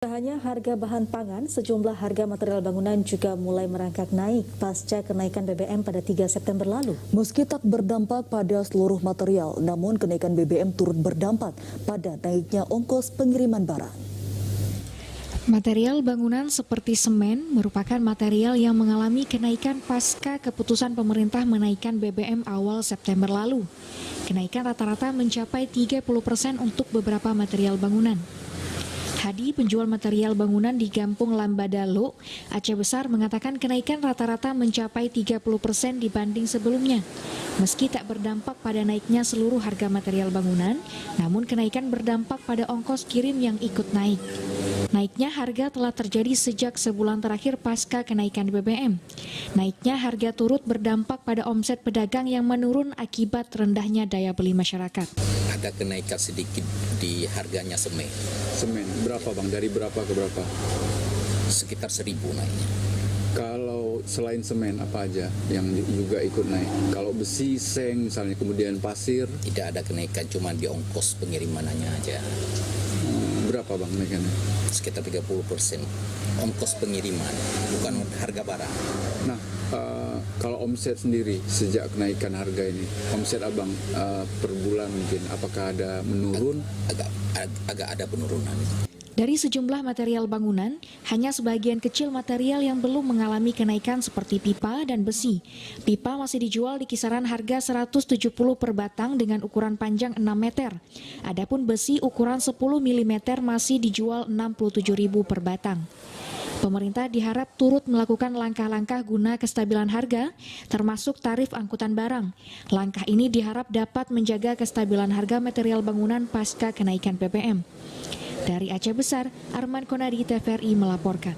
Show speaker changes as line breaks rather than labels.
Tak hanya harga bahan pangan, sejumlah harga material bangunan juga mulai merangkak naik pasca kenaikan BBM pada 3 September lalu.
Meski tak berdampak pada seluruh material, namun kenaikan BBM turut berdampak pada naiknya ongkos pengiriman barang.
Material bangunan seperti semen merupakan material yang mengalami kenaikan pasca keputusan pemerintah menaikkan BBM awal September lalu. Kenaikan rata-rata mencapai 30% untuk beberapa material bangunan. Hadi, penjual material bangunan di Kampung Lambadalo, Aceh Besar, mengatakan kenaikan rata-rata mencapai 30% dibanding sebelumnya. Meski tak berdampak pada naiknya seluruh harga material bangunan, namun kenaikan berdampak pada ongkos kirim yang ikut naik. Naiknya harga telah terjadi sejak sebulan terakhir pasca kenaikan BBM. Naiknya harga turut berdampak pada omset pedagang yang menurun akibat rendahnya daya beli masyarakat.
Ada kenaikan sedikit di harganya semen.
Semen berapa bang? Dari berapa ke berapa?
Sekitar 1.000 naiknya.
Kalau selain semen apa aja yang juga ikut naik? Kalau besi, seng misalnya, kemudian pasir?
Tidak ada kenaikan, cuma di ongkos pengirimannya aja.
Berapa bang naikannya?
Sekitar 30%. Ongkos pengiriman, bukan harga barang.
Nah, kalau omset sendiri sejak kenaikan harga ini, omset abang per bulan mungkin, apakah ada menurun?
Agak ada penurunan.
Dari sejumlah material bangunan, hanya sebagian kecil material yang belum mengalami kenaikan seperti pipa dan besi. Pipa masih dijual di kisaran harga 170 per batang dengan ukuran panjang 6 meter. Adapun besi ukuran 10 mm masih dijual 67.000 per batang. Pemerintah diharap turut melakukan langkah-langkah guna kestabilan harga, termasuk tarif angkutan barang. Langkah ini diharap dapat menjaga kestabilan harga material bangunan pasca kenaikan BBM. Dari Aceh Besar, Arman Konadi, TVRI melaporkan.